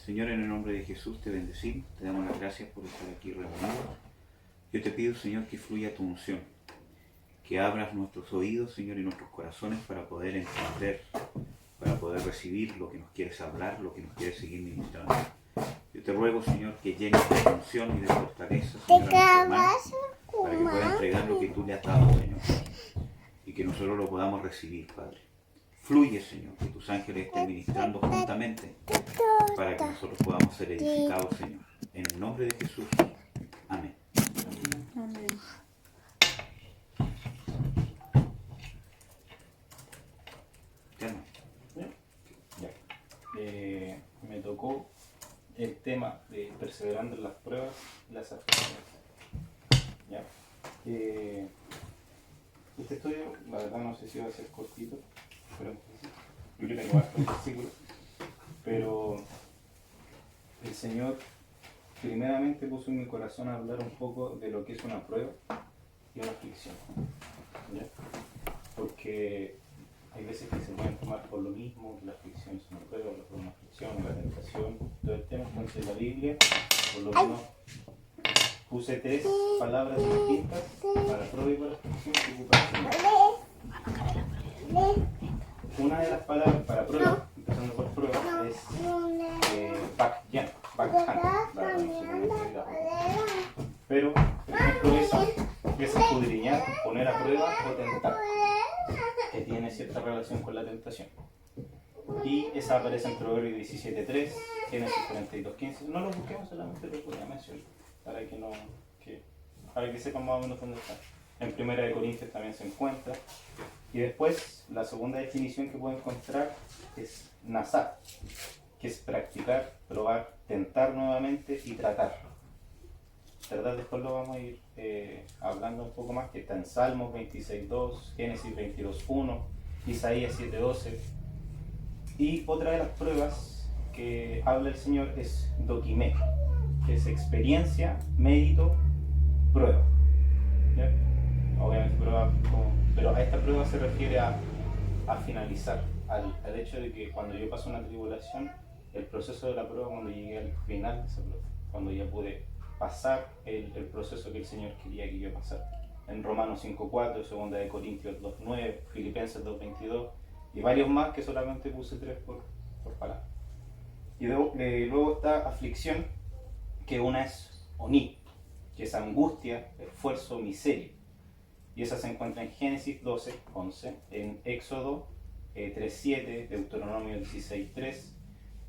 Señor, en el nombre de Jesús te bendecimos, te damos las gracias por estar aquí reunidos. Yo te pido, Señor, que fluya tu unción, que abras nuestros oídos, Señor, y nuestros corazones para poder entender, para poder recibir lo que nos quieres hablar, lo que nos quieres seguir ministrando. Yo te ruego, Señor, que llenes de unción y de fortaleza, Señor, a nuestro hermano, para que pueda entregar lo que tú le has dado, Señor, y que nosotros lo podamos recibir, Padre. Fluye, Señor, que tus ángeles estén ministrando juntamente para que nosotros podamos ser edificados, Señor. En el nombre de Jesús. Amén. Amén. Me tocó el tema de perseverando en las pruebas y las aflicciones. ¿Ya? Este estudio, la verdad no sé si va a ser cortito, pero yo tengo varios versículos, pero el Señor primeramente puso en mi corazón a hablar un poco de lo que es una prueba y una aflicción. ¿Ya? Porque hay veces que se pueden tomar por lo mismo, la aflicción es una prueba, la prueba es una aflicción, la tentación, todo el tema. Entonces la Biblia, por lo menos, puse 3 palabras distintas para prueba y para aflicción que ocupa el Señor. Una de las palabras para prueba, empezando por prueba, es backhand, pero, por ejemplo, esa es escudriñar, poner a prueba o tentar, que tiene cierta relación con la tentación. Y esa aparece en Proverbios 17:3, Génesis 42:15. No lo busquemos, solamente lo voy a mencionar, para que sepan más o menos dónde está. En 1 Corintios también se encuentra. Y después, la segunda definición que puedo encontrar es nazar, que es practicar, probar, tentar nuevamente y tratar. ¿Verdad? Después lo vamos a ir hablando un poco más, que está en Salmos 26:2, Génesis 22:1, Isaías 7:12. Y otra de las pruebas que habla el Señor es doquimé, que es experiencia, mérito, prueba. ¿Ya? Obviamente prueba, pero a esta prueba se refiere a finalizar, al hecho de que cuando yo paso una tribulación, el proceso de la prueba, cuando llegué al final de esa prueba, cuando ya pude pasar el proceso que el Señor quería que yo pasara. En Romanos 5:4, 2 Corintios 2:9, Filipenses 2:22 y varios más que solamente puse 3 por palabra. Y luego está aflicción, que una es oní, que es angustia, esfuerzo, miseria. Y esa se encuentra en Génesis 12:11, en Éxodo 3:7, Deuteronomio 16:3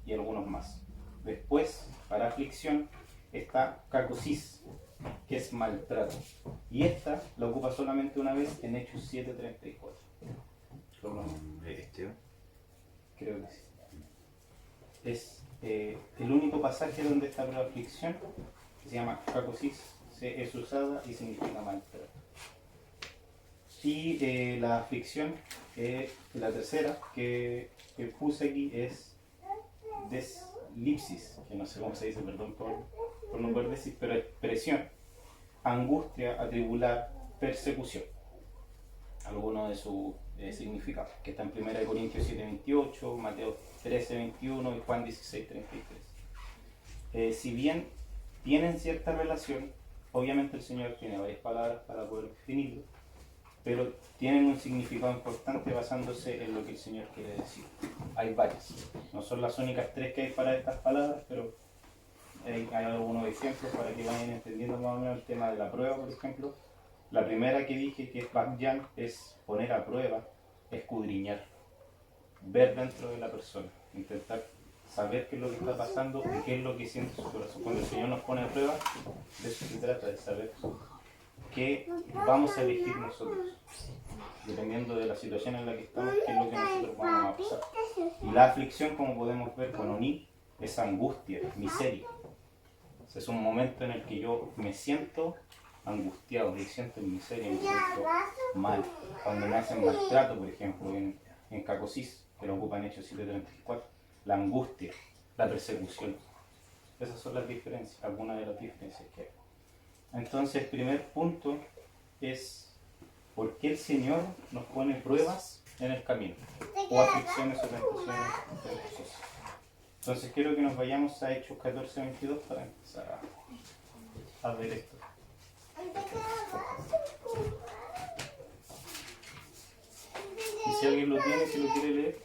y algunos más. Después, para aflicción, está cacosis, que es maltrato. Y esta la ocupa solamente una vez en Hechos 7:34. ¿Cómo Esteban? Creo que sí. Es el único pasaje donde está la aflicción, que se llama cacosis, es usada y significa maltrato. Y la aflicción, la tercera que puse aquí es deslipsis, que no sé cómo se dice, perdón por no poder decir, pero es presión, angustia, atribular, persecución. Algunos de sus significados, que está en 1 Corintios 7:28, Mateo 13:21 y Juan 16:33. Si bien tienen cierta relación, obviamente el Señor tiene varias palabras para poder definirlo, pero tienen un significado importante basándose en lo que el Señor quiere decir. Hay varias, no son las únicas 3 que hay para estas palabras, pero hay algunos ejemplos para que vayan entendiendo más o menos el tema de la prueba. Por ejemplo, la primera que dije, que es backhand, es poner a prueba, escudriñar, ver dentro de la persona, intentar saber qué es lo que está pasando y qué es lo que siente su corazón. Cuando el Señor nos pone a prueba, de eso se trata, de saber qué vamos a elegir nosotros, dependiendo de la situación en la que estamos, qué es lo que nosotros vamos a pasar. Y la aflicción, como podemos ver con Oní, es angustia, miseria. Es un momento en el que yo me siento angustiado, me siento en miseria, me siento mal. Cuando me hacen maltrato, por ejemplo, en cacosis, que lo ocupa en Hechos 7:34, la angustia, la persecución. Esas son las diferencias, algunas de las diferencias que hay. Entonces, el primer punto es por qué el Señor nos pone pruebas en el camino, o aflicciones o tentaciones. Entonces quiero que nos vayamos a Hechos 14:22 para empezar a ver esto. Y si alguien lo tiene, si lo quiere leer.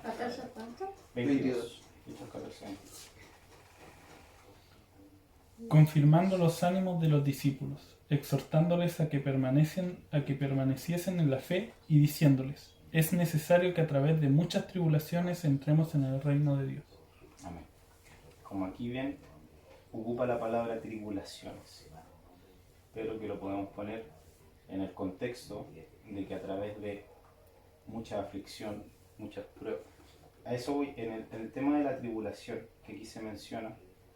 14, ¿cuánto? 22. Hechos 14:22. Confirmando los ánimos de los discípulos, exhortándoles a que permaneciesen en la fe y diciéndoles: es necesario que a través de muchas tribulaciones entremos en el reino de Dios. Amén. Como aquí ven, ocupa la palabra tribulaciones, pero que lo podemos poner en el contexto de que a través de mucha aflicción, muchas pruebas. A eso voy, en el tema de la tribulación que aquí se menciona,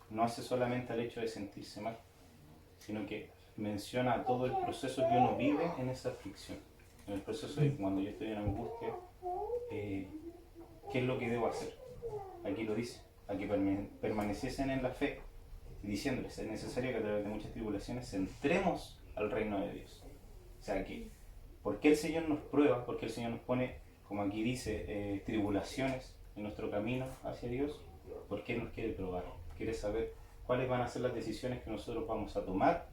no hace solamente al hecho de sentirse mal, sino que menciona todo el proceso que uno vive en esa aflicción, en el proceso de cuando yo estoy en angustia, ¿qué es lo que debo hacer? Aquí lo dice, a que permaneciesen en la fe, diciéndoles: es necesario que a través de muchas tribulaciones entremos al reino de Dios. O sea que, ¿por qué el Señor nos prueba? ¿Por qué el Señor nos pone, como aquí dice, tribulaciones en nuestro camino hacia Dios? ¿Por qué nos quiere probar? Quiere saber cuáles van a ser las decisiones que nosotros vamos a tomar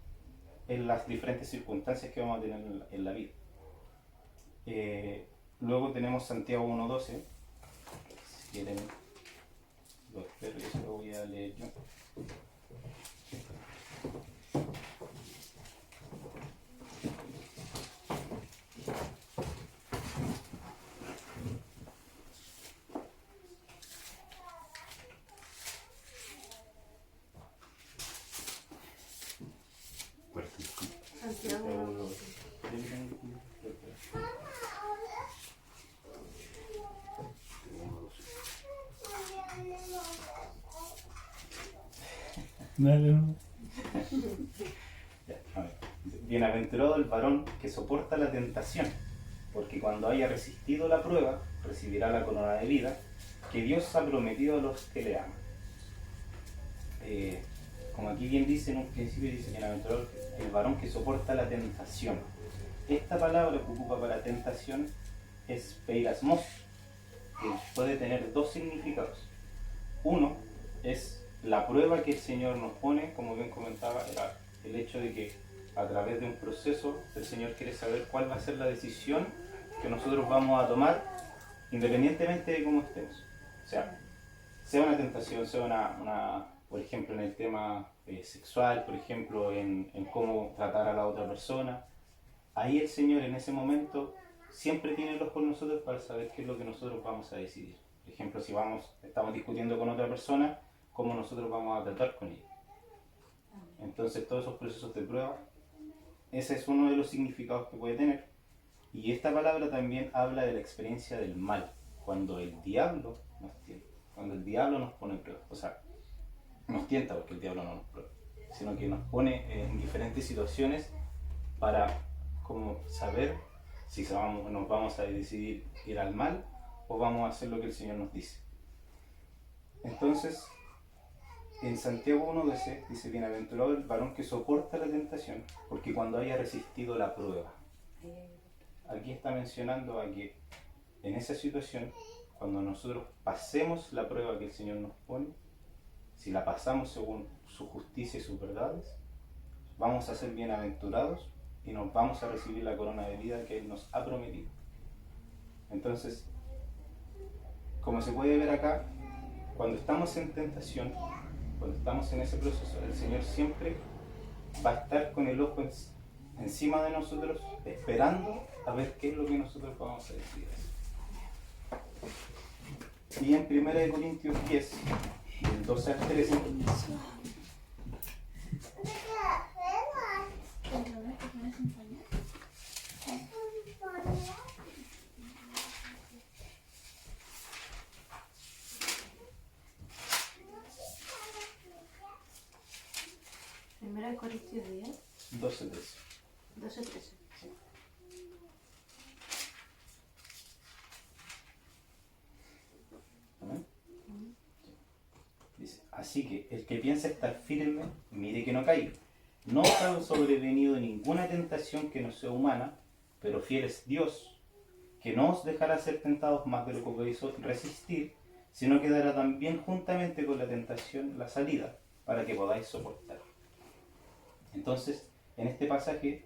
en las diferentes circunstancias que vamos a tener en la vida. Luego tenemos Santiago 1:12. Si quieren, lo espero, yo se lo voy a leer yo. Santiago. Dale, ¿no? A ver. Bienaventurado el varón que soporta la tentación, porque cuando haya resistido la prueba, recibirá la corona de vida que Dios ha prometido a los que le aman. Como aquí bien dice, en un principio dice: bienaventurado el varón que soporta la tentación. Esta palabra que ocupa para tentación es peirasmos, que puede tener dos significados. Uno es la prueba que el Señor nos pone, como bien comentaba, el hecho de que a través de un proceso el Señor quiere saber cuál va a ser la decisión que nosotros vamos a tomar independientemente de cómo estemos. O sea una tentación, sea por ejemplo, en el tema sexual, por ejemplo, en cómo tratar a la otra persona. Ahí el Señor en ese momento siempre tiene el ojo con nosotros para saber qué es lo que nosotros vamos a decidir. Por ejemplo, si estamos discutiendo con otra persona, cómo nosotros vamos a tratar con ella. Entonces, todos esos procesos de prueba, ese es uno de los significados que puede tener. Y esta palabra también habla de la experiencia del mal, cuando el diablo nos tienta, cuando el diablo nos pone prueba. O sea, nos tienta, porque el diablo no nos prueba, sino que nos pone en diferentes situaciones para como saber si nos vamos a decidir ir al mal o vamos a hacer lo que el Señor nos dice. Entonces, en Santiago 1:12 dice: bienaventurado el varón que soporta la tentación, porque cuando haya resistido la prueba. Aquí está mencionando a que en esa situación, cuando nosotros pasemos la prueba que el Señor nos pone, si la pasamos según su justicia y sus verdades, vamos a ser bienaventurados y nos vamos a recibir la corona de vida que Él nos ha prometido. Entonces, como se puede ver acá, cuando estamos en tentación, cuando estamos en ese proceso, el Señor siempre va a estar con el ojo encima de nosotros, esperando a ver qué es lo que nosotros vamos a decidir. Y en 1 Corintios 10, del 12 al 13, Primera de Corintios 10, 12, 13. 12, 13. ¿Amén? Dice: así que el que piensa estar firme, mire que no caiga. No os ha sobrevenido ninguna tentación que no sea humana, pero fiel es Dios, que no os dejará ser tentados más de lo que podéis resistir, sino que dará también juntamente con la tentación la salida, para que podáis soportar. Entonces, en este pasaje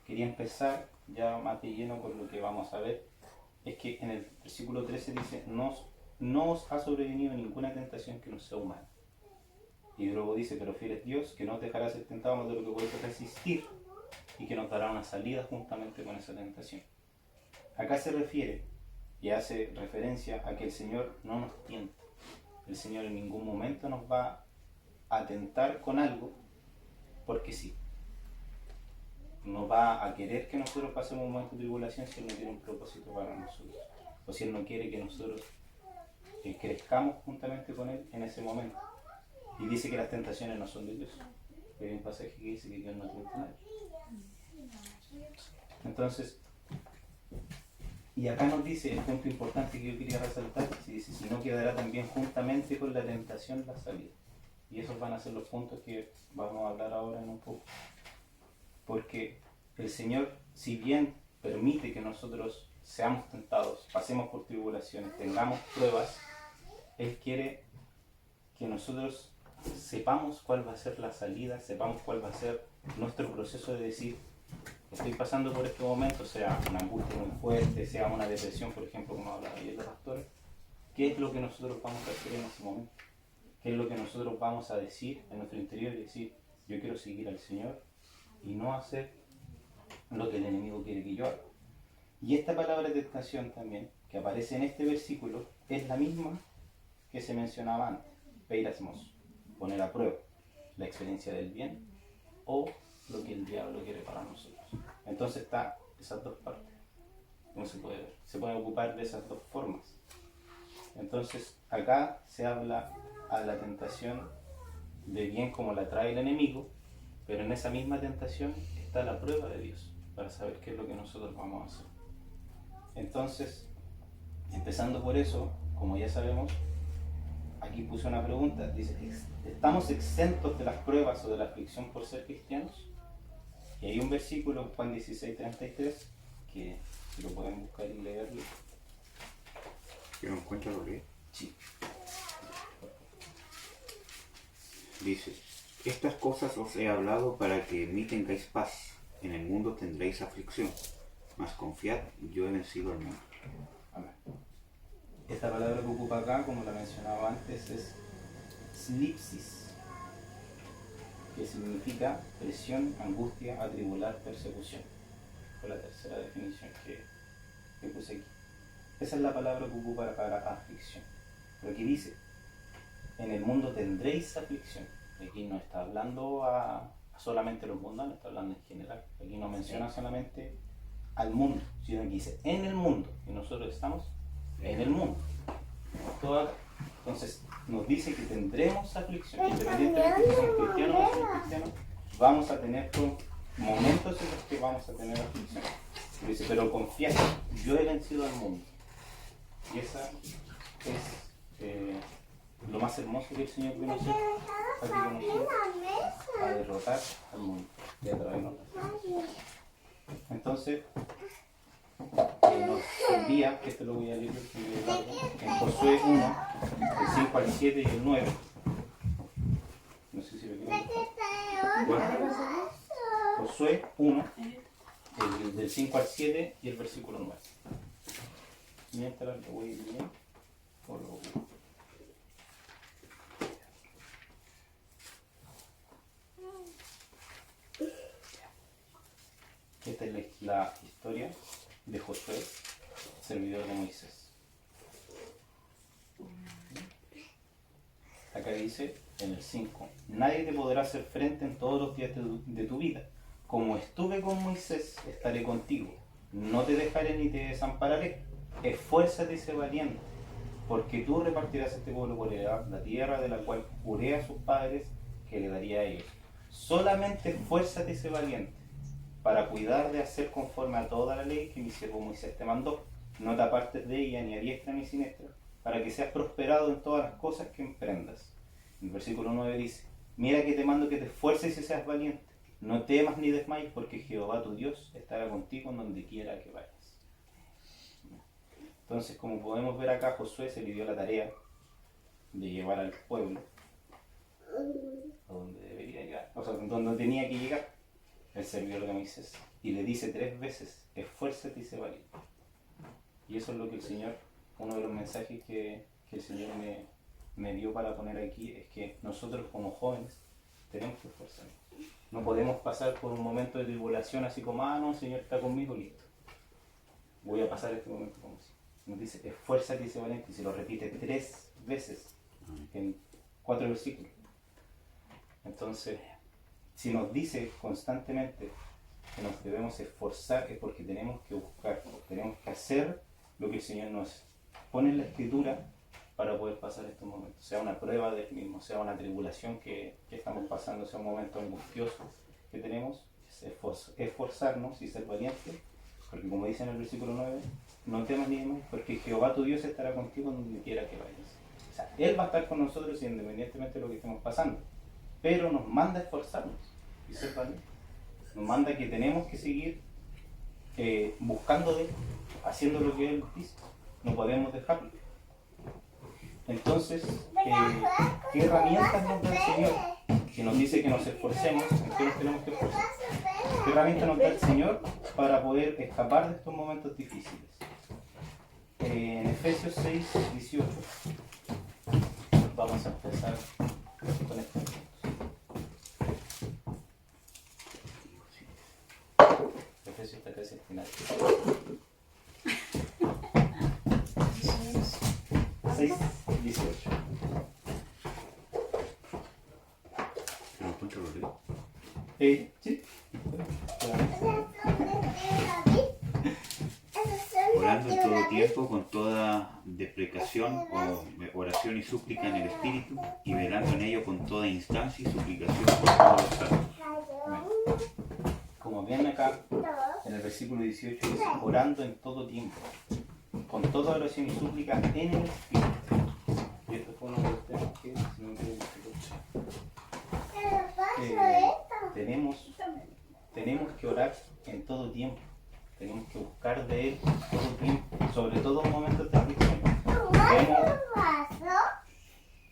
quería empezar ya más de lleno con lo que vamos a ver. Es que en el versículo 13 dice, no os ha sobrevenido ninguna tentación que no sea humana. Y luego dice, pero fiel es Dios, que no os dejará ser tentado más de lo que podéis resistir, y que nos dará una salida juntamente con esa tentación. Acá se refiere y hace referencia a que el Señor no nos tienta. El Señor en ningún momento nos va a tentar con algo porque sí. No va a querer que nosotros pasemos un momento de tribulación si Él no tiene un propósito para nosotros. O si Él no quiere que nosotros crezcamos juntamente con Él en ese momento. Y dice que las tentaciones no son de Dios. Hay un pasaje que dice que Dios no tienta a nadie. Entonces, y acá nos dice el punto importante que yo quería resaltar, si dice, si no quedará también juntamente con la tentación la salida. Y esos van a ser los puntos que vamos a hablar ahora en un poco. Porque el Señor, si bien permite que nosotros seamos tentados, pasemos por tribulaciones, tengamos pruebas, Él quiere que nosotros sepamos cuál va a ser la salida, sepamos cuál va a ser nuestro proceso de decir, estoy pasando por este momento, sea una angustia muy fuerte, sea una depresión, por ejemplo, como hablaba ayer los pastores, ¿qué es lo que nosotros vamos a hacer en ese momento? ¿Qué es lo que nosotros vamos a decir en nuestro interior y decir, yo quiero seguir al Señor y no hacer lo que el enemigo quiere que yo haga? Y esta palabra de tentación también, que aparece en este versículo, es la misma que se mencionaba antes, peirasmos, poner a prueba la experiencia del bien o lo que el diablo quiere para nosotros. Entonces está esas dos partes, como se puede ver, se pueden ocupar de esas dos formas. Entonces acá se habla a la tentación de bien como la trae el enemigo, pero en esa misma tentación está la prueba de Dios para saber qué es lo que nosotros vamos a hacer. Entonces, empezando por eso, como ya sabemos, aquí puse una pregunta, dice, ¿estamos exentos de las pruebas o de la aflicción por ser cristianos? Y hay un versículo en Juan 16:33 que si lo pueden buscar y leerlo. Yo no encuentro lo que Sí. dice, estas cosas os he hablado para que en mí tengáis paz. En el mundo tendréis aflicción, mas confiad, yo he vencido al mundo. Amén. Esta palabra que ocupa acá, como la mencionaba antes, es slipsis, que significa presión, angustia, atribular, persecución. Fue la tercera definición que puse aquí. Esa es la palabra que ocupa para aflicción. Pero aquí dice, en el mundo tendréis aflicción. Aquí no está hablando a solamente los mundanos, está hablando en general. Aquí no menciona solamente al mundo, sino que dice en el mundo. Y nosotros estamos en el mundo. Todo acá. Entonces nos dice que tendremos aflicción. Independientemente de si somos cristianos o no somos cristianos, vamos a tener momentos en los que vamos a tener aflicción. Dice, pero confiad, yo he vencido al mundo. Y esa es lo más hermoso que el Señor vino a hacer aquí con nosotros, a derrotar al mundo y a traernos. Entonces, nos envía, que esto lo voy a leer en Josué 1, del 5 al 7 y el 9. No sé si lo quieren buscar. Josué 1, del 5 al 7 y el versículo 9. Mientras lo voy a ir bien, por lo Esta es la historia de Josué, servidor de Moisés. Acá dice en el 5, nadie te podrá hacer frente en todos los días de tu vida. Como estuve con Moisés, estaré contigo. No te dejaré ni te desampararé. Esfuérzate y sé valiente, porque tú repartirás este pueblo por la tierra de la cual juré a sus padres que le daría a ellos. Solamente esfuérzate y sé valiente, para cuidar de hacer conforme a toda la ley que mi siervo Moisés te mandó. No te apartes de ella ni a diestra ni a siniestra, para que seas prosperado en todas las cosas que emprendas. El versículo 9 dice, mira que te mando que te esfuerces y seas valiente. No temas ni desmayes, porque Jehová tu Dios estará contigo en donde quiera que vayas. Entonces, como podemos ver acá, Josué se le dio la tarea de llevar al pueblo a donde debería llegar, o sea, donde tenía que llegar el servidor de Moisés, y le dice 3 veces, esfuérzate y sé valiente. Y eso es lo que el Señor, uno de los mensajes que el Señor me dio para poner aquí, es que nosotros como jóvenes tenemos que esforzarnos. No podemos pasar por un momento de tribulación así como, no, el Señor está conmigo, listo. Voy a pasar este momento como si. Nos dice, esfuérzate y sé valiente, y se lo repite 3 veces en 4 versículos. Entonces, si nos dice constantemente que nos debemos esforzar, es porque tenemos que buscar, tenemos que hacer lo que el Señor nos pone en la Escritura para poder pasar estos momentos, sea una prueba del mismo, sea una tribulación que estamos pasando, sea un momento angustioso que tenemos, esforzarnos y ser valientes, porque como dice en el versículo 9, no temas ni temas, porque Jehová tu Dios estará contigo donde quiera que vayas. O sea, Él va a estar con nosotros independientemente de lo que estemos pasando, pero nos manda a esforzarnos y ser valientes. Nos manda que tenemos que seguir buscando de Él, haciendo lo que Él dice, no podemos dejarlo. Entonces, ¿qué herramientas nos da el Señor? Que nos dice que nos esforcemos, ¿en qué nos tenemos que esforzar? ¿Qué herramientas nos da el Señor para poder escapar de estos momentos difíciles? En Efesios 6, 18, vamos a empezar con estos puntos. Efesios está casi al final. 6, 18. ¿Lo encuentro, Rodrigo? Sí. Orando en todo tiempo, con toda deprecación o oración y súplica en el Espíritu, y velando en ello con toda instancia y suplicación por todos los santos. Como ven acá, en el versículo 18 dice, orando en todo tiempo, con toda oración y súplica en el Espíritu. Y esto fue uno de los temas que, si no me equivoco, tenemos que orar en todo tiempo. Tenemos que buscar de Él todo tiempo, sobre todo en momentos de aflicción.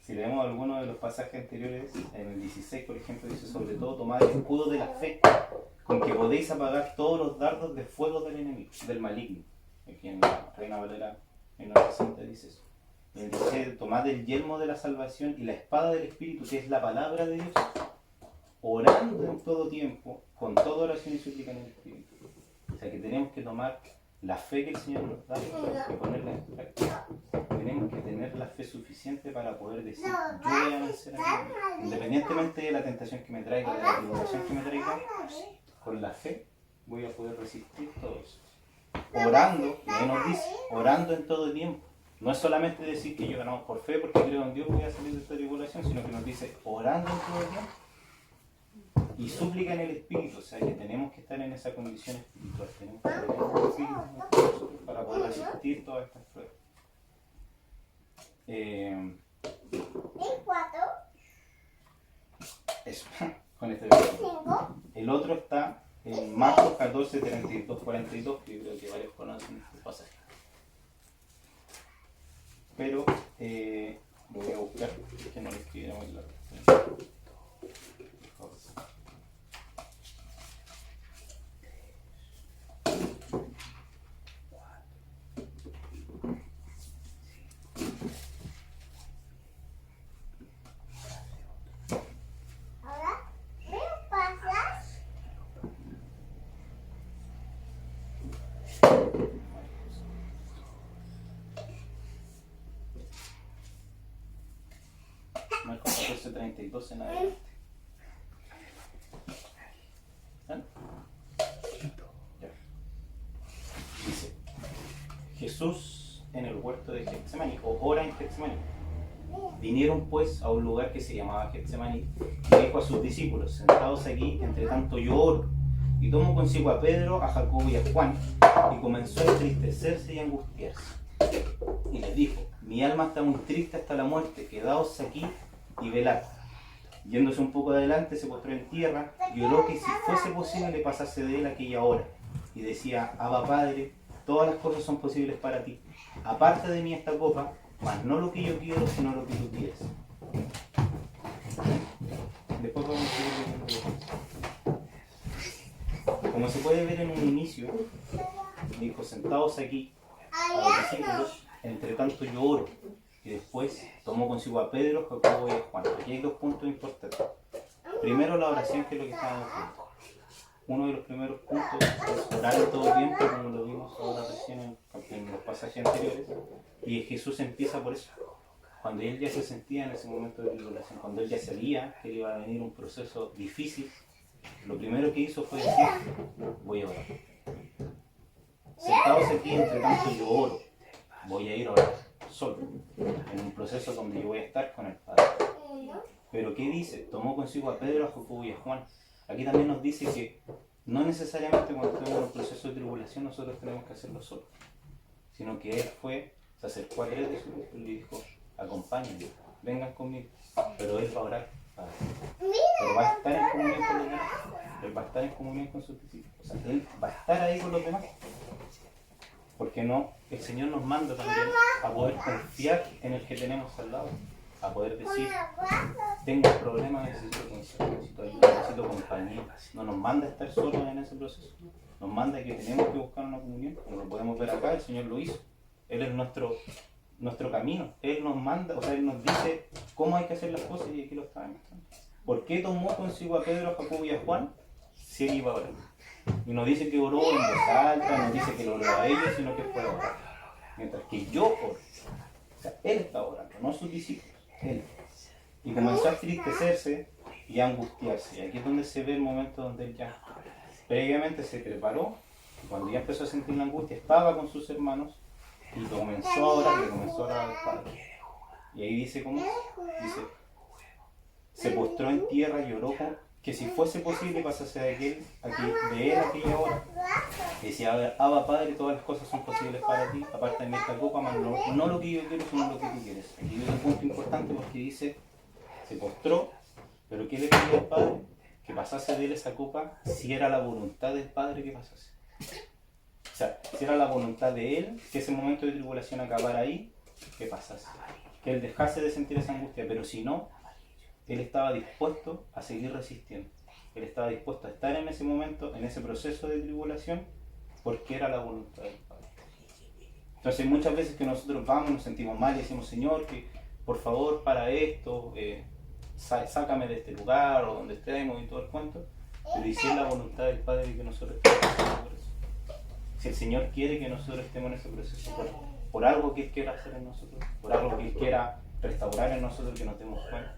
Si leemos algunos de los pasajes anteriores, en el 16, por ejemplo, dice, sobre todo tomad el escudo de la fe, con que podéis apagar todos los dardos de fuego del enemigo, del maligno. Aquí en la Reina Valera 1960 dice eso. En el 16, tomad el yelmo de la salvación y la espada del Espíritu, que es la palabra de Dios, orando en todo tiempo, con toda oración y súplica en el Espíritu. O sea que tenemos que tomar la fe que el Señor nos da y ponerla en práctica. Tenemos que tener la fe suficiente para poder decir, yo voy a vencer a Dios. Independientemente de la tentación que me traiga, de la tribulación que me traiga, con la fe voy a poder resistir todo eso. Orando, y ahí nos dice, orando en todo tiempo. No es solamente decir que yo ganamos por fe porque creo en Dios voy a salir de esta tribulación, sino que nos dice, orando en todo tiempo. Y súplica en el Espíritu, o sea que tenemos que estar en esa condición espiritual, tenemos que tener el Espíritu para poder resistir todas estas pruebas. Eso, con este versículo. El otro está en Marcos 14, 32, 42, que yo creo que varios conocen este pasaje. Pero lo voy a buscar, que no lo escribiera muy largo. Marcos 14, 32 en adelante. ¿Ah? Ya. Dice, Jesús en el huerto de Getsemaní, o ora en Getsemaní. Vinieron pues a un lugar que se llamaba Getsemaní, y dijo a sus discípulos, sentados aquí, entre tanto yo oro. Y tomó consigo a Pedro, a Jacobo y a Juan, y comenzó a entristecerse y a angustiarse. Y les dijo, mi alma está muy triste hasta la muerte, quedaos aquí y velad. Yéndose un poco adelante, se postró en tierra y oró que si fuese posible le pasase de él aquella hora. Y decía, Abba Padre, todas las cosas son posibles para ti. Aparte de mí esta copa, Mas no lo que yo quiero, sino lo que tú quieres. Después vamos a seguir viendo. Como se puede ver en un inicio, dijo, sentados aquí, a los discípulos, entre tanto yo oro. Y después tomó consigo a Pedro, Jacobo y a Juan. Aquí hay dos puntos importantes. Primero, la oración, que es lo que estábamos viendo. Uno de los primeros puntos es orar en todo tiempo, como lo vimos ahora recién en los pasajes anteriores. Y Jesús empieza por eso. Cuando él ya se sentía en ese momento de tribulación, cuando él ya sabía que le iba a venir un proceso difícil, lo primero que hizo fue decir, voy a orar. Sentados aquí, entre tanto yo oro, voy a ir a orar solo, en un proceso donde yo voy a estar con el Padre. Pero ¿qué dice? Tomó consigo a Pedro, a Jacobo y a Juan. Aquí también nos dice que no necesariamente cuando estamos en un proceso de tribulación nosotros tenemos que hacerlo solos, sino que él se acercó a 3 de sus discípulos y le dijo, acompáñenme, vengan conmigo, pero él va a orar, pero va a estar en comunión con los demás, él va a estar en comunión con sus discípulos, o sea, él va a estar ahí con los demás, porque no, el Señor nos manda también a poder confiar en el que tenemos al lado, a poder decir, tengo un problema, necesito consejo, necesito ayuda, necesito compañía. No nos manda a estar solos en ese proceso, nos manda que tenemos que buscar una comunión, como lo podemos ver acá, el Señor lo hizo, Él es nuestro camino, Él nos manda, o sea, Él nos dice cómo hay que hacer las cosas y aquí lo está demostrando. ¿Por qué tomó consigo a Pedro, a Jacobo y a Juan si Él iba a orar? Y nos dice que oró en voz alta, nos dice que lo oró a ellos, sino que fue a orar. Mientras que yo oro, o sea, Él está orando, no sus discípulos, Él. Y comenzó a entristecerse y a angustiarse. Y aquí es donde se ve el momento donde Él ya previamente se preparó, y cuando ya empezó a sentir la angustia, estaba con sus hermanos, y comenzó a orar, y comenzó a orar al Padre. Y ahí dice cómo, dice, se postró en tierra y oró que si fuese posible pasase de él aquella hora. Y decía, Abba Padre, todas las cosas son posibles para ti, aparte de esta copa, mas no lo que yo quiero, sino lo que tú quieres. Aquí viene un punto importante porque dice, se postró, pero ¿qué le pidió al Padre? Que pasase de él esa copa si era la voluntad del Padre que pasase. O sea, si era la voluntad de Él, que ese momento de tribulación acabara ahí, que pasase. Que Él dejase de sentir esa angustia, pero si no, Él estaba dispuesto a seguir resistiendo. Él estaba dispuesto a estar en ese momento, en ese proceso de tribulación, porque era la voluntad del Padre. Entonces muchas veces que nosotros vamos, nos sentimos mal y decimos, Señor, que por favor para esto, sácame de este lugar o donde estemos y todo el cuento, pero si es la voluntad del Padre que nosotros estemos por eso. Si el Señor quiere que nosotros estemos en ese proceso por algo que Él quiera hacer en nosotros, por algo que Él quiera restaurar en nosotros, que nos demos cuenta.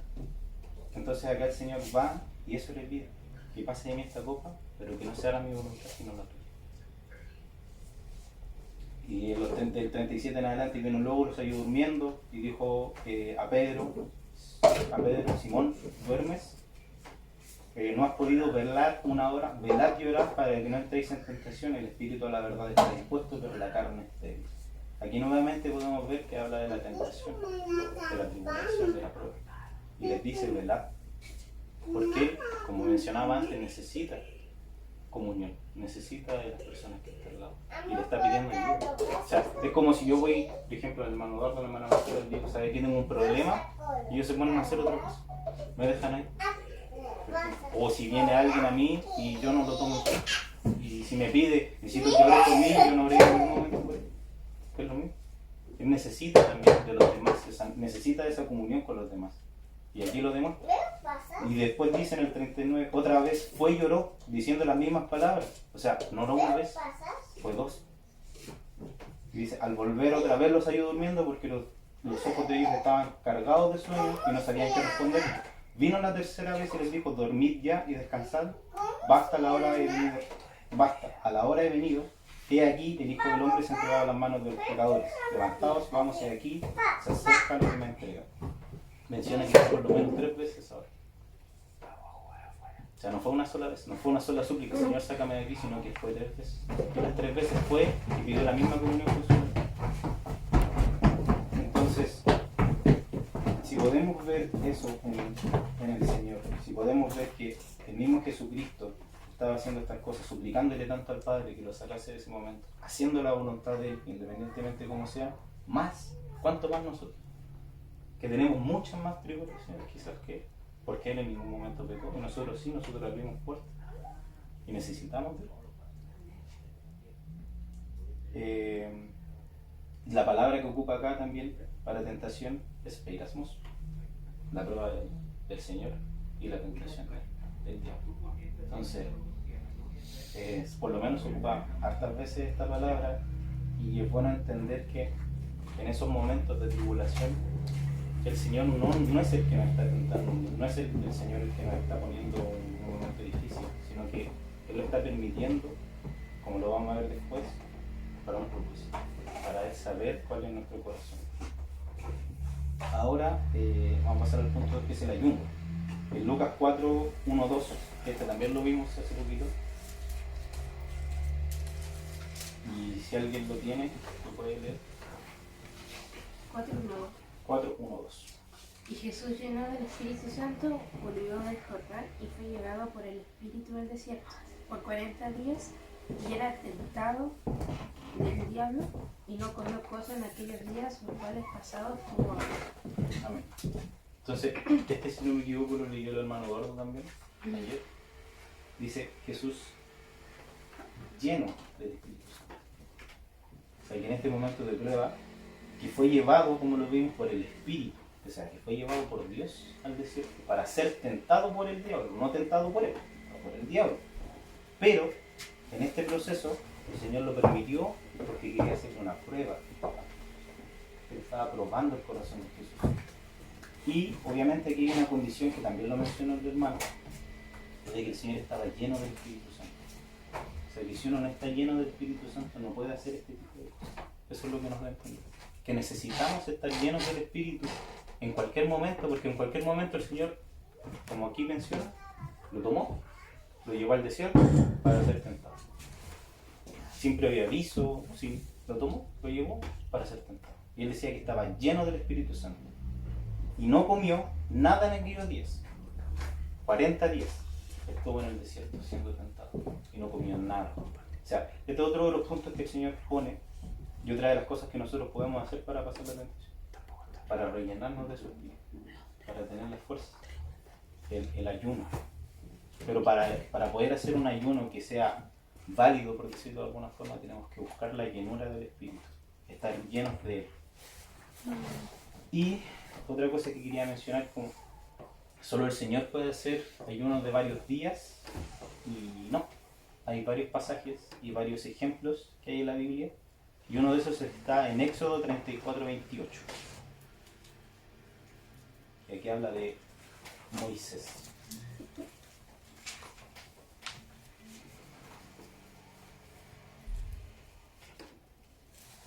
Entonces acá el Señor va y eso le pide, que pase de mí esta copa, pero que no sea la mi voluntad sino la tuya. Y del 37 en adelante vino luego, los salió durmiendo y dijo a Pedro, Simón, ¿duermes? No has podido velar una hora, velad y orad para que no entréis en tentación, el espíritu a la verdad está dispuesto, pero la carne es débil. Aquí nuevamente podemos ver que habla de la tentación, de la tribulación, de la prueba. Y les dice velad, porque, como mencionaba antes, necesita comunión, necesita de las personas que están al lado. Y le está pidiendo ayuda. O sea, es como si yo voy, por ejemplo, al hermano Eduardo, al hermano Marcelo, y digo, ¿sabes? Tienen un problema y ellos se ponen a hacer otra cosa. Me dejan ahí. O si viene alguien a mí y yo no lo tomo en cuenta. Y si me pide, necesito que ore por mí, yo no oré en ningún momento por él. Es lo mismo. Él necesita también de los demás, necesita de esa comunión con los demás. Y aquí lo demuestra. Y después dice en el 39, otra vez fue y lloró, diciendo las mismas palabras. O sea, no oró una vez, fue 2. Y dice, al volver otra vez los halló durmiendo porque los ojos de ellos estaban cargados de sueño y no sabían qué responder. Vino la tercera vez y les dijo, dormid ya y descansad, basta, a la hora he venido, a la hora he venido, he aquí el Hijo del Hombre se ha entregado a las manos de los pecadores, levantaos, vamos de aquí, se acerca lo que me ha entregado. Menciona que por lo menos 3 veces ahora. O sea, no fue una sola vez, no fue una sola súplica, Señor, sácame de aquí, sino que fue 3 veces. Y las 3 veces fue y pidió la misma comunión con su Padre. Entonces, si podemos ver eso en el Señor, si podemos ver que el mismo Jesucristo estaba haciendo estas cosas, suplicándole tanto al Padre que lo sacase de ese momento, haciendo la voluntad de Él, independientemente de cómo sea, más ¿Cuánto más nosotros? Que tenemos muchas más tribulaciones quizás que Él, porque Él en ningún momento pecó, y nosotros sí, nosotros abrimos puertas y necesitamos de Él. La palabra que ocupa acá también para tentación es peirasmos, la prueba del Señor y la tentación del diablo. Entonces, por lo menos ocupa hartas veces esta palabra, y es bueno entender que en esos momentos de tribulación el Señor no es el que nos está tentando, no es el Señor el que nos está poniendo un momento difícil, sino que Él lo está permitiendo, como lo vamos a ver después, para un propósito, para Él saber cuál es nuestro corazón. Ahora vamos a pasar al punto que es el ayuno. En Lucas 4, 1, 2, que este también lo vimos hace poquito. Y si alguien lo tiene, lo puede leer. 4:1. 4, 1, 2. Y Jesús, lleno del Espíritu Santo, volvió del Jordán y fue llevado por el Espíritu al desierto por 40 días, y era tentado del diablo, y no comió cosa en aquellos días, los cuales pasados tuvo hambre. Amén. Entonces, si no me equivoco, lo leyó el hermano Eduardo también ayer. Dice Jesús lleno del Espíritu Santo. O sea, que en este momento de prueba, que fue llevado, como lo vimos, por el Espíritu, o sea, que fue llevado por Dios al desierto para ser tentado por el diablo, no tentado por él, no por el diablo. Pero en este proceso el Señor lo permitió porque quería hacer una prueba. Él estaba probando el corazón de Jesús. Y obviamente aquí hay una condición que también lo mencionó el hermano, de que el Señor estaba lleno del Espíritu Santo. O sea, que si uno no está lleno del Espíritu Santo no puede hacer este tipo de cosas. Eso es lo que nos da a entender. Que necesitamos estar llenos del Espíritu en cualquier momento, porque en cualquier momento el Señor, como aquí menciona, lo tomó, lo llevó al desierto para ser tentado. Sin previo aviso, lo tomó, lo llevó para ser tentado. Y él decía que estaba lleno del Espíritu Santo. Y no comió nada en aquellos días. 40 días estuvo en el desierto siendo tentado. Y no comió nada. O sea, este es otro de los puntos que el Señor pone. Y otra de las cosas que nosotros podemos hacer para pasar la tentación. Para rellenarnos de su espíritu. Para tener la fuerza. El ayuno. Pero para poder hacer un ayuno que sea válido, por decirlo de alguna forma, tenemos que buscar la llenura del Espíritu. Estar llenos de Él. Y otra cosa que quería mencionar, como solo el Señor puede hacer ayunos de varios días, y no. Hay varios pasajes y varios ejemplos que hay en la Biblia, y uno de esos está en Éxodo 34, 28. Y aquí habla de Moisés.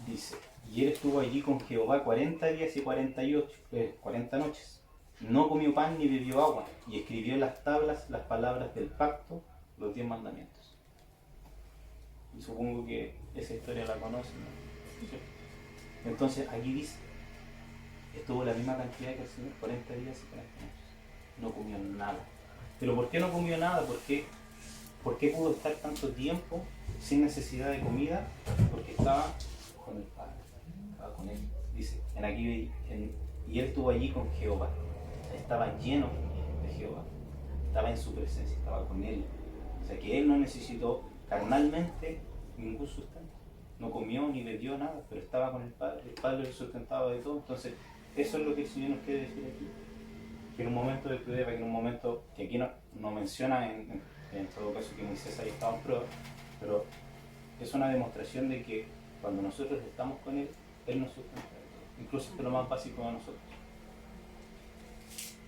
Dice, y él estuvo allí con Jehová 40 días y 40 noches. No comió pan ni bebió agua, y escribió en las tablas las palabras del pacto, los 10 mandamientos. Y supongo que esa historia la conocen, ¿no? ¿Sí? Entonces aquí dice, estuvo la misma cantidad que el Señor, 40 días y 40 noches. No comió nada. ¿Pero por qué no comió nada? ¿Por qué pudo estar tanto tiempo sin necesidad de comida? Porque estaba con el Padre, estaba con Él. Dice, y Él estuvo allí con Jehová. Estaba lleno de Jehová. Estaba en su presencia, estaba con Él. O sea que Él no necesitó carnalmente ningún sustento. No comió ni bebió nada, pero estaba con el Padre. El Padre le sustentaba de todo. Entonces, eso es lo que el Señor nos quiere decir aquí. Que en un momento de prueba, que en un momento que aquí no menciona en todo caso que Moisés ahí estaba en prueba, pero es una demostración de que cuando nosotros estamos con Él, Él nos sustenta de todo, incluso de lo más básico de nosotros.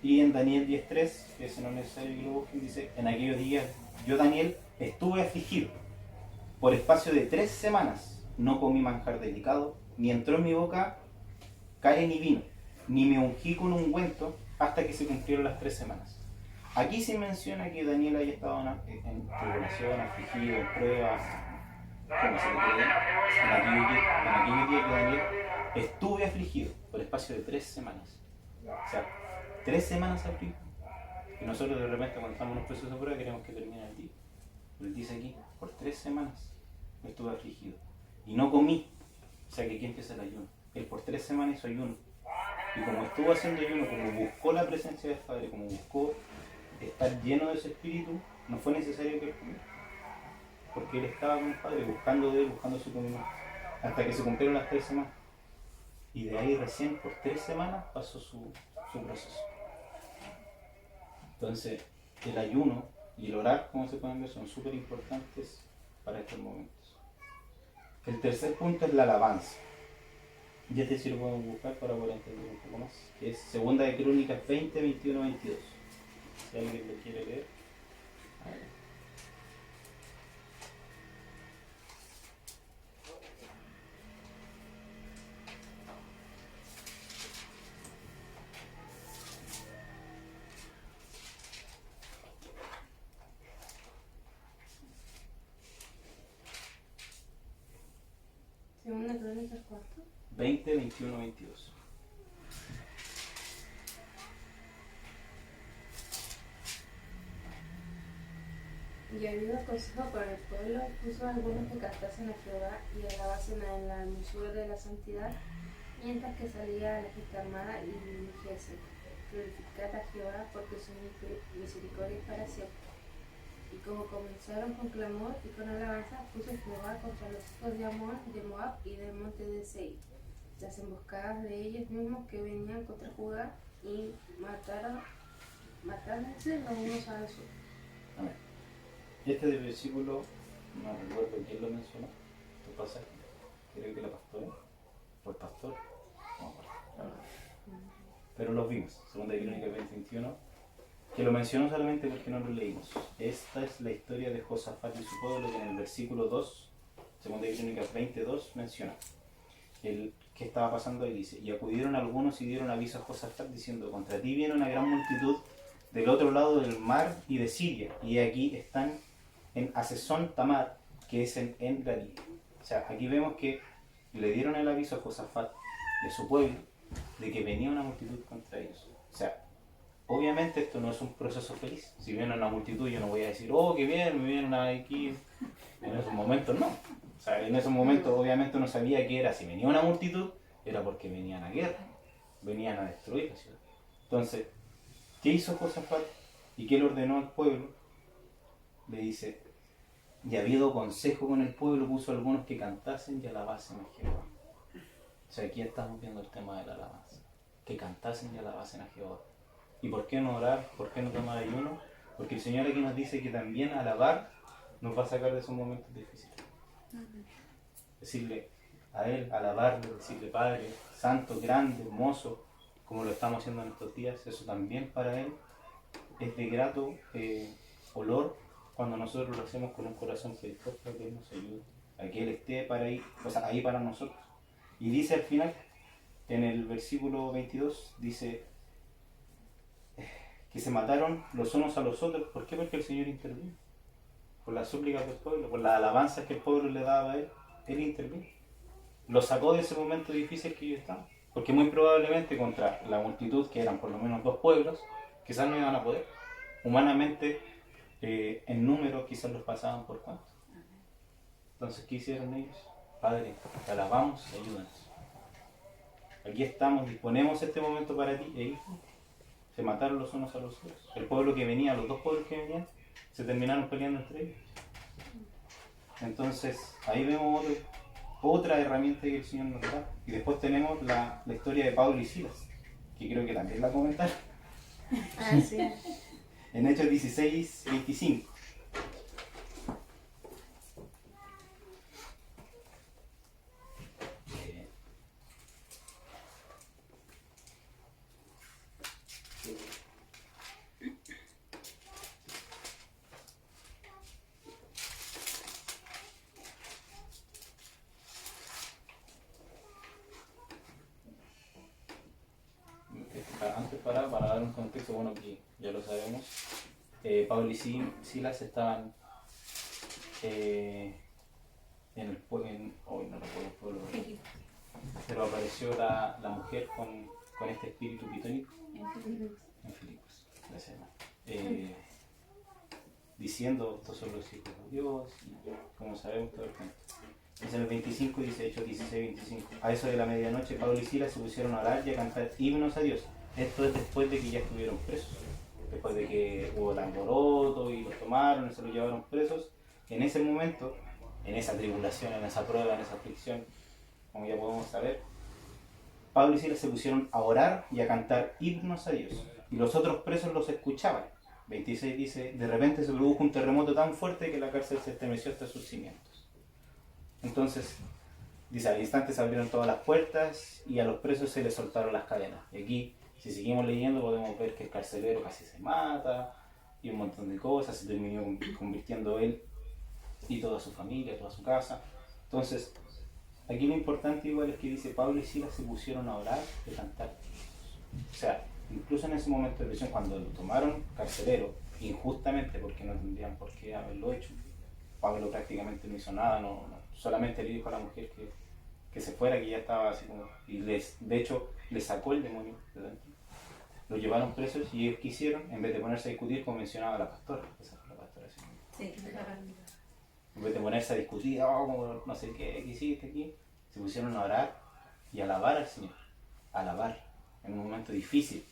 Y en Daniel 10.3, que si no es necesario que lo busquen, dice, en aquellos días yo, Daniel, estuve afligido. Por espacio de 3 semanas no comí manjar delicado, ni entró en mi boca carne ni vino, ni me ungí con ungüento hasta que se cumplieron las 3 semanas. Aquí se menciona que Daniel haya estado en tribulación, afligido, en pruebas, como se le cree, en aquellos días que Daniel estuve afligido por espacio de 3 semanas. O sea, 3 semanas afligido. Y nosotros de repente cuando estamos en un proceso de prueba queremos que termine el día. Pero él dice aquí, por 3 semanas estuve afligido. Y no comí. O sea que aquí empieza el ayuno. él por 3 semanas hizo ayuno. Y como estuvo haciendo ayuno, como buscó la presencia del Padre, como buscó estar lleno de ese espíritu, no fue necesario que él comiera. Porque él estaba con el Padre, buscando de él, buscando su comunión. Hasta que se cumplieron las 3 semanas. Y de ahí recién por 3 semanas pasó su proceso. Entonces, el ayuno y el orar, como se pueden ver, son súper importantes para estos momentos. El tercer punto es la alabanza. Y este sí lo podemos buscar para poder entender un poco más. Que es Segunda de Crónicas 20, 21, 22. Si alguien lo quiere leer. A ver. Segunda Crónicas, ¿cuánto? 20, 21, 22. Y habido consejo con el pueblo, puso a algunos que cantasen a Jehová y alabasen en la hermosura de la santidad, mientras que salía a la fiesta armada y dijese: glorificad a Jehová, porque su misericordia es para siempre. Y como comenzaron con clamor y con alabanza, puso Jehová contra los hijos de Amón, de Moab y del monte de Seir, las emboscadas de ellos mismos que venían contra Judá, y matándose los unos a los otros. Amén. Este del versículo, no recuerdo quién lo mencionó, tu pasaje, creo que la pastora, o el pastor, no me acuerdo, la verdad. Pero los vimos, Segunda de Crónicas 20, 21, que lo mencionó solamente porque no lo leímos. Esta es la historia de Josafat y su pueblo, que en el versículo 2, Segunda de Crónicas 22, menciona. ¿Qué estaba pasando ahí? Dice: y acudieron algunos y dieron aviso a Josafat diciendo: contra ti viene una gran multitud del otro lado del mar y de Siria, y aquí están en Asesón Tamar, que es en Engadí. O sea, aquí vemos que le dieron el aviso a Josafat de su pueblo de que venía una multitud contra ellos. O sea, obviamente esto no es un proceso feliz. Si viene una multitud, yo no voy a decir: oh, qué bien, me vienen aquí. En esos momentos no. O sea, en esos momentos obviamente uno sabía que era, si venía una multitud, era porque venían a guerra, venían a destruir la ciudad. Entonces, ¿qué hizo Josafat y qué le ordenó al pueblo? Le dice: y habido consejo con el pueblo, puso a algunos que cantasen y alabasen a Jehová. O sea, aquí estamos viendo el tema de la alabanza. Que cantasen y alabasen a Jehová. ¿Y por qué no orar? ¿Por qué no tomar ayuno? Porque el Señor aquí nos dice que también alabar nos va a sacar de esos momentos difíciles. Decirle a Él, alabarle, decirle: Padre, santo, grande, hermoso, como lo estamos haciendo en estos días, eso también para Él es de grato olor cuando nosotros lo hacemos con un corazón feliz, para que Él nos ayude, a que Él esté para ahí, o sea, ahí para nosotros. Y dice al final, en el versículo 22, dice que se mataron los unos a los otros. ¿Por qué? Porque el Señor intervino. Por las súplicas del pueblo, por las alabanzas que el pueblo le daba a Él intervino. Lo sacó de ese momento difícil que ellos estaban. Porque muy probablemente contra la multitud, que eran por lo menos 2 pueblos, quizás no iban a poder. Humanamente, en número, quizás los pasaban por cuánto. Entonces, ¿qué hicieron ellos? Padre, te alabamos, ayúdanos. Aquí estamos, disponemos este momento para ti. Ellos se mataron los unos a los otros. El pueblo que venía, los 2 pueblos que venían, se terminaron peleando entre ellos. Entonces, ahí vemos otra herramienta que el Señor nos da. Y después tenemos la historia de Pablo y Silas, que creo que también la comentaron. Ah, sí. En Hechos 16, 25. Antes para dar un contexto, bueno, que ya lo sabemos, Pablo y Silas estaban en el pueblo, hoy no recuerdo el pueblo, pero apareció la mujer con este espíritu pitónico en Filipos, gracias, diciendo: estos son los hijos de Dios, y como sabemos todo el cuento. Es el 25, dice Hechos 16, 25. A eso de la medianoche, Pablo y Silas se pusieron a orar y a cantar himnos a Dios. Esto es después de que ya estuvieron presos. Después de que hubo el alboroto y los tomaron y se los llevaron presos. En ese momento, en esa tribulación, en esa prueba, en esa aflicción, como ya podemos saber, Pablo y Silas se pusieron a orar y a cantar himnos a Dios. Y los otros presos los escuchaban. 26 dice, de repente se produjo un terremoto tan fuerte que la cárcel se estremeció hasta sus cimientos. Entonces, dice, al instante se abrieron todas las puertas y a los presos se les soltaron las cadenas. Y aquí, si seguimos leyendo, podemos ver que el carcelero casi se mata y un montón de cosas, se terminó convirtiendo él y toda su familia, toda su casa. Entonces, aquí lo importante igual es que dice, Pablo y Silas se pusieron a orar y a cantar. O sea, incluso en ese momento de prisión, cuando lo tomaron carcelero, injustamente, porque no tendrían por qué haberlo hecho, Pablo prácticamente no hizo nada, solamente le dijo a la mujer que se fuera, que ya estaba así como... Y de hecho, les sacó el demonio de dentro. Los llevaron presos y ellos quisieron, en vez de ponerse a discutir, como mencionaba la pastora, esa fue la pastora, ¿sí? Sí, En vez de ponerse a discutir, oh, no sé qué hiciste aquí, se pusieron a orar y a alabar al Señor. Alabar en un momento difícil.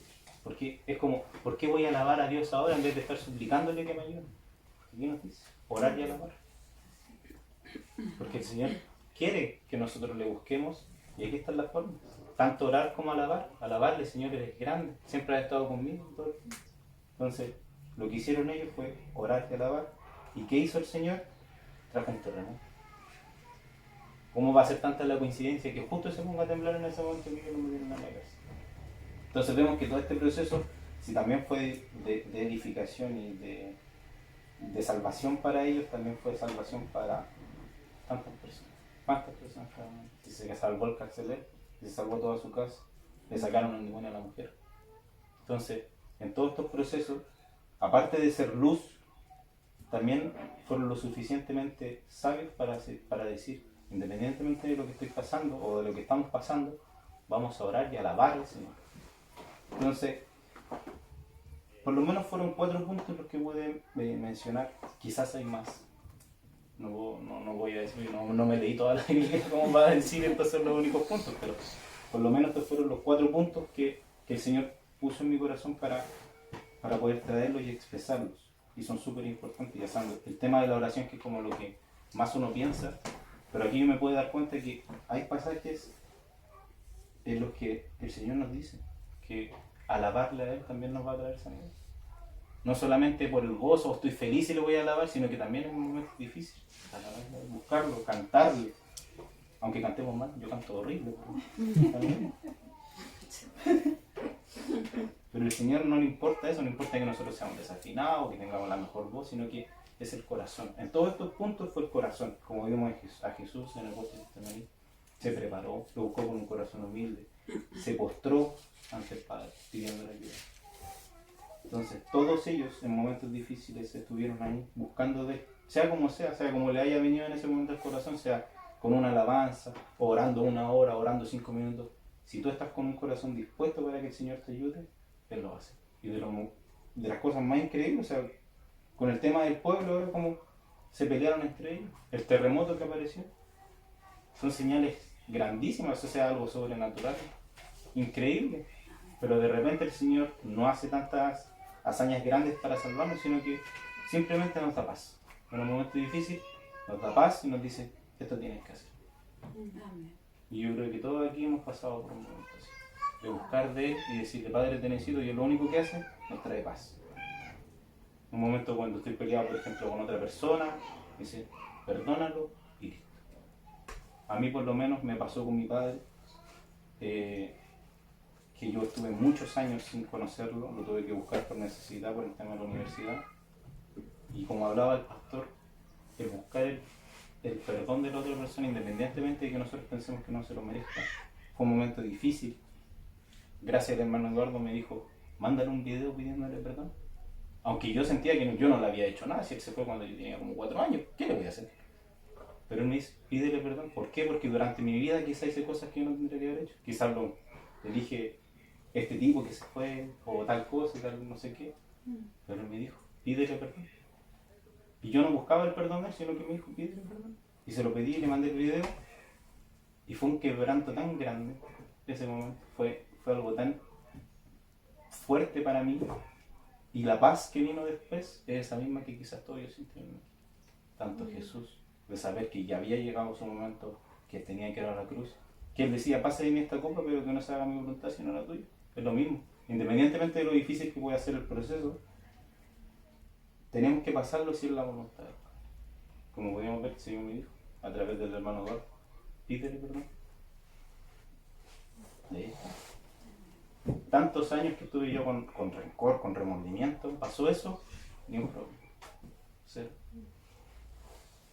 Porque es como, ¿por qué voy a alabar a Dios ahora en vez de estar suplicándole que me ayude? Aquí nos dice, orar y alabar. Porque el Señor quiere que nosotros le busquemos y aquí están las formas. Tanto orar como alabar. Alabarle, Señor, eres grande, siempre has estado conmigo todo el tiempo. Entonces, lo que hicieron ellos fue orar y alabar. ¿Y qué hizo el Señor? Trajo un terremoto. ¿Cómo va a ser tanta la coincidencia que justo se ponga a temblar en ese momento que lo metieron a la cárcel? Entonces vemos que todo este proceso, si también fue de edificación y de salvación para ellos, también fue salvación para tantas personas. ¿Cuántas personas? Si se salvó el carcelero, si se salvó toda su casa, le sacaron el demonio a la mujer. Entonces, en todos estos procesos, aparte de ser luz, también fueron lo suficientemente sabios para decir, independientemente de lo que estoy pasando o de lo que estamos pasando, vamos a orar y alabar al Señor. Entonces, por lo menos fueron 4 puntos los que pude mencionar, quizás hay más. No voy a decir, no me leí toda la Biblia como va a decir entonces los únicos puntos, pero por lo menos estos fueron los 4 puntos que el Señor puso en mi corazón para poder traerlos y expresarlos. Y son súper importantes, ya saben, el tema de la oración que es como lo que más uno piensa, pero aquí me puedo dar cuenta que hay pasajes en los que el Señor nos dice que alabarle a Él también nos va a traer sanidad. No solamente por el gozo, o estoy feliz y le voy a alabar, sino que también en momentos difíciles. Alabarle, buscarlo, cantarle. Aunque cantemos mal, yo canto horrible. Pero el Señor no le importa eso, no importa que nosotros seamos desafinados, que tengamos la mejor voz, sino que es el corazón. En todos estos puntos fue el corazón, como vimos a Jesús en el Apóstol Getsemaní. Se preparó, lo buscó con un corazón humilde, se postró ante el Padre, pidiendo la ayuda. Entonces, todos ellos en momentos difíciles estuvieron ahí buscando de Él, sea como le haya venido en ese momento al corazón, sea con una alabanza, orando 1 hora, orando 5 minutos. Si tú estás con un corazón dispuesto para que el Señor te ayude, Él lo hace. Y de las cosas más increíbles, o sea, con el tema del pueblo, ahora como se pelearon entre ellos, el terremoto que apareció, son señales grandísimas, o sea, algo sobrenatural, increíble. Pero de repente el Señor no hace tantas hazañas grandes para salvarnos, sino que simplemente nos da paz. En un momento difícil nos da paz y nos dice, esto tienes que hacer. Amén. Y yo creo que todos aquí hemos pasado por un momento así, de buscar de Él y decirle, Padre, te necesito, y Él lo único que hace, nos trae paz. Un momento cuando estoy peleado, por ejemplo, con otra persona, dice, perdónalo y listo. A mí por lo menos me pasó con mi padre, que yo estuve muchos años sin conocerlo, lo tuve que buscar por necesidad, por el tema de la universidad. Y como hablaba el pastor, el buscar el perdón de la otra persona, independientemente de que nosotros pensemos que no se lo merezca, fue un momento difícil. Gracias al hermano Eduardo me dijo, mándale un video pidiéndole perdón. Aunque yo sentía que yo no le había hecho nada, si él se fue cuando yo tenía como 4 años, ¿qué le voy a hacer? Pero él me dice, pídele perdón. ¿Por qué? Porque durante mi vida quizás hice cosas que yo no tendría que haber hecho. Quizás le dije, este tipo que se fue, o tal cosa, tal no sé qué. Pero él me dijo, pídele perdón. Y yo no buscaba el perdón de él, sino que me dijo, pídele perdón. Y se lo pedí, le mandé el video y fue un quebranto tan grande ese momento, fue algo tan fuerte para mí, y la paz que vino después es esa misma que quizás todos yo sentí en mí. Tanto Jesús, de saber que ya había llegado su momento, que tenía que ir a la cruz, que él decía, pase de mí esta copa, pero que no se haga mi voluntad sino la tuya. Es lo mismo, independientemente de lo difícil que pueda ser el proceso, tenemos que pasarlo si es la voluntad. Como podíamos ver, el Señor me dijo, a través del hermano Peter, perdón. Tantos años que estuve yo con rencor, con remordimiento, pasó eso, ni un problema. Cero.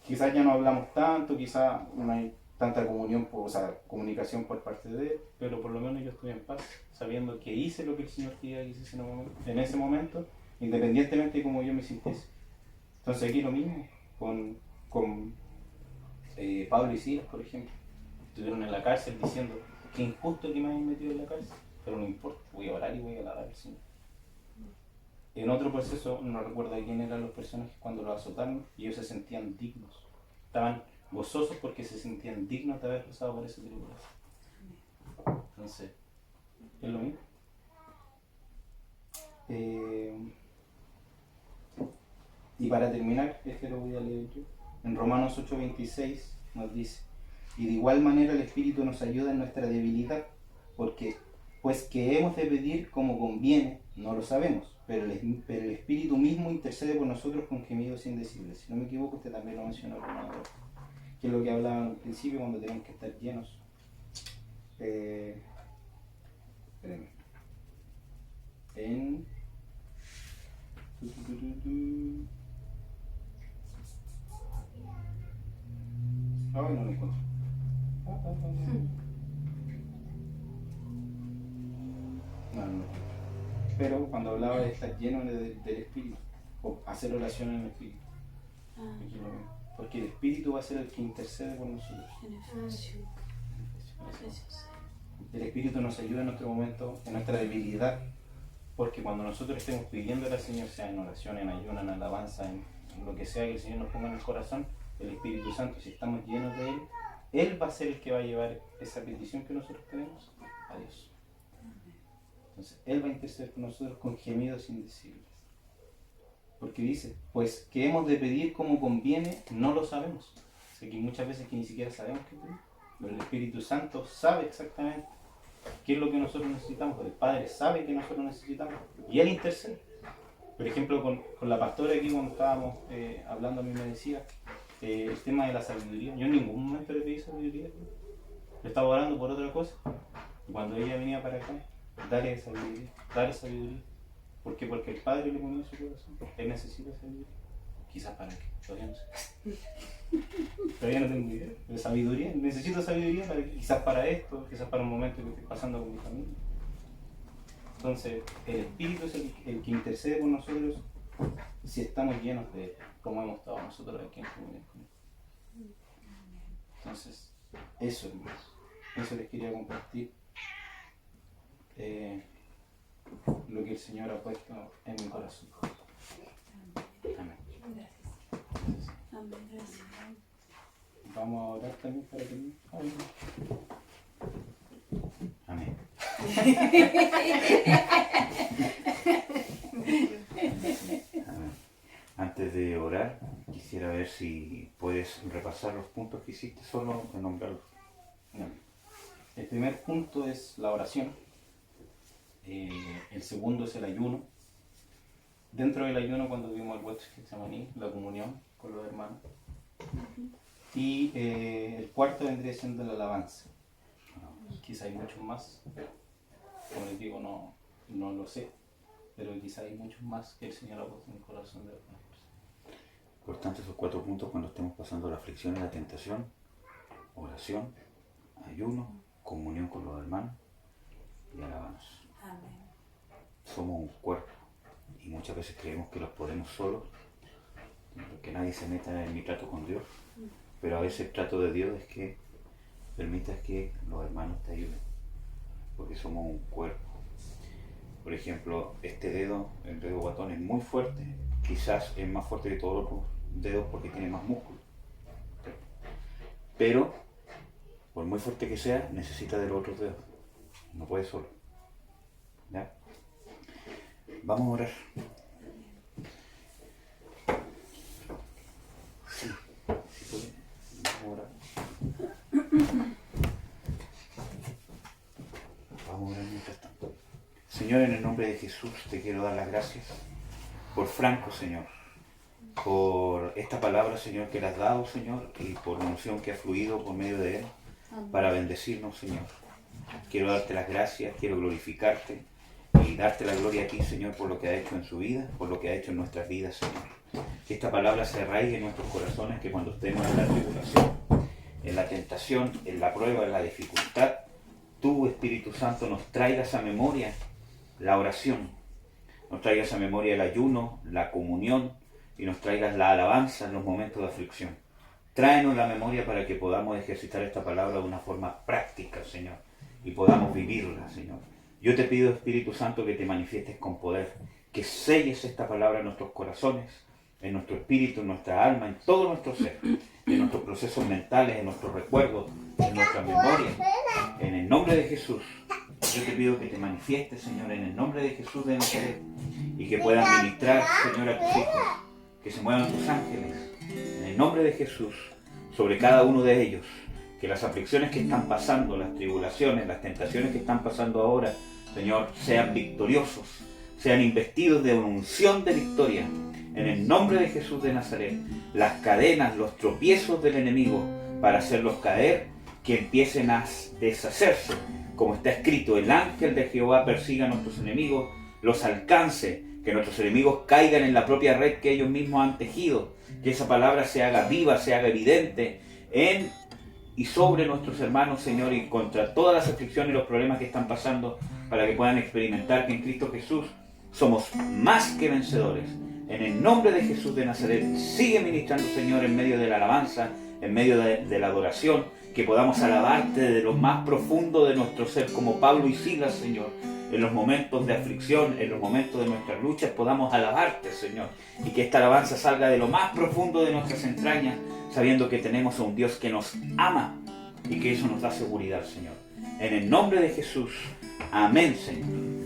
Quizás ya no hablamos tanto, quizás no hay tanta comunicación por parte de él, pero por lo menos yo estuve en paz, sabiendo que hice lo que el Señor quería que hiciese en ese momento, independientemente de cómo yo me sintiese. Entonces aquí lo mismo, con Pablo y Silas, por ejemplo, estuvieron en la cárcel diciendo que injusto que me hayan metido en la cárcel, pero no importa, voy a orar y voy a alabar al Señor. En otro proceso, no recuerdo de quién eran los personajes cuando los azotaron, y ellos se sentían dignos, estaban gozosos porque se sentían dignos de haber pasado por esa tribulación. Entonces, es lo mismo. Y para terminar, lo voy a leer yo. En Romanos 8:26 nos dice: y de igual manera el Espíritu nos ayuda en nuestra debilidad, pues que hemos de pedir como conviene, no lo sabemos, pero el Espíritu mismo intercede por nosotros con gemidos indecibles. Si no me equivoco, usted también lo mencionó, hermano, que es lo que hablaba al principio cuando tenemos que estar llenos. Espérenme. No lo encuentro. No. Pero cuando hablaba de estar lleno del Espíritu, o hacer oración en el Espíritu, porque el Espíritu va a ser el que intercede por nosotros. El Espíritu nos ayuda en nuestro momento, en nuestra debilidad, porque cuando nosotros estemos pidiendo al Señor, sea en oración, en ayuno, en alabanza, en lo que sea que el Señor nos ponga en el corazón, el Espíritu Santo, si estamos llenos de Él, Él va a ser el que va a llevar esa petición que nosotros tenemos a Dios. Entonces, Él va a interceder con nosotros con gemidos indecibles. Porque dice, pues que hemos de pedir como conviene, no lo sabemos. O sea, que muchas veces que ni siquiera sabemos qué pedir. Pero el Espíritu Santo sabe exactamente qué es lo que nosotros necesitamos. El Padre sabe que nosotros necesitamos. Y Él intercede. Por ejemplo, con la pastora aquí cuando estábamos hablando, a mí me decía el tema de la sabiduría. Yo en ningún momento le pedí sabiduría. Le estaba orando por otra cosa. Y cuando ella venía para acá, dale sabiduría. ¿Por qué? Porque el Padre le ponía en su corazón. Él necesita sabiduría. Quizás para qué, todavía no sé. Todavía no tengo idea. Pero sabiduría, necesito sabiduría quizás para esto, quizás para un momento que estoy pasando con mi familia. Entonces, el Espíritu es el que intercede por nosotros si estamos llenos de Él, como hemos estado nosotros aquí en comunión con Él. Entonces, eso les quería compartir. Lo que el Señor ha puesto en mi corazón. Amén. Gracias. Amén. Gracias. Vamos a orar también para que... Amén. Amén. Antes de orar, quisiera ver si puedes repasar los puntos que hiciste, solo en nombrarlos. El primer punto es la oración. El segundo es el ayuno. Dentro del ayuno, cuando vimos el huerto de Getsemaní, la comunión con los hermanos. Y el cuarto vendría siendo la alabanza. Quizá hay muchos más, como les digo, no lo sé, pero quizá hay muchos más que el Señor ha puesto en el corazón de algunas personas. Importantes esos 4 puntos cuando estemos pasando la aflicción y la tentación: oración, ayuno, comunión con los hermanos y alabanza. Amén. Somos un cuerpo y muchas veces creemos que los podemos solos, que nadie se meta en mi trato con Dios, pero a veces el trato de Dios es que permitas que los hermanos te ayuden, porque somos un cuerpo. Por ejemplo, este dedo, el dedo guatón, es muy fuerte, quizás es más fuerte que todos los otros dedos porque tiene más músculo, pero por muy fuerte que sea, necesita de los otros dedos. No puede solo. ¿Ya? Vamos a orar. Sí, sí puede. Vamos a orar. Vamos a orar mientras tanto. Señor, en el nombre de Jesús te quiero dar las gracias por Franco, Señor, por esta palabra, Señor, que le has dado, Señor, y por la unción que ha fluido por medio de él para bendecirnos, Señor. Quiero darte las gracias, quiero glorificarte y darte la gloria a ti, Señor, por lo que ha hecho en su vida, por lo que ha hecho en nuestras vidas, Señor. Que esta palabra se arraigue en nuestros corazones, que cuando estemos en la tribulación, en la tentación, en la prueba, en la dificultad, tú, Espíritu Santo, nos traigas a memoria la oración, nos traigas a memoria el ayuno, la comunión y nos traigas la alabanza en los momentos de aflicción. Tráenos la memoria para que podamos ejercitar esta palabra de una forma práctica, Señor, y podamos vivirla, Señor. Yo te pido, Espíritu Santo, que te manifiestes con poder, que selles esta palabra en nuestros corazones, en nuestro espíritu, en nuestra alma, en todo nuestro ser, en nuestros procesos mentales, en nuestros recuerdos, en nuestra memoria. En el nombre de Jesús, yo te pido que te manifiestes, Señor, en el nombre de Jesús de Nazaret, y que puedas ministrar, Señor, a tus hijos, que se muevan tus ángeles, en el nombre de Jesús, sobre cada uno de ellos, que las aflicciones que están pasando, las tribulaciones, las tentaciones que están pasando ahora, Señor, sean victoriosos, sean investidos de una unción de victoria, en el nombre de Jesús de Nazaret. Las cadenas, los tropiezos del enemigo, para hacerlos caer, que empiecen a deshacerse, como está escrito: el ángel de Jehová persiga a nuestros enemigos, los alcance, que nuestros enemigos caigan en la propia red que ellos mismos han tejido, que esa palabra se haga viva, se haga evidente en y sobre nuestros hermanos, Señor, y contra todas las aflicciones y los problemas que están pasando, para que puedan experimentar que en Cristo Jesús somos más que vencedores. En el nombre de Jesús de Nazaret, sigue ministrando, Señor, en medio de la alabanza, en medio de la adoración, que podamos alabarte de lo más profundo de nuestro ser, como Pablo y Silas, Señor. En los momentos de aflicción, en los momentos de nuestras luchas, podamos alabarte, Señor. Y que esta alabanza salga de lo más profundo de nuestras entrañas, sabiendo que tenemos a un Dios que nos ama y que eso nos da seguridad, Señor. En el nombre de Jesús. Amén, Señor.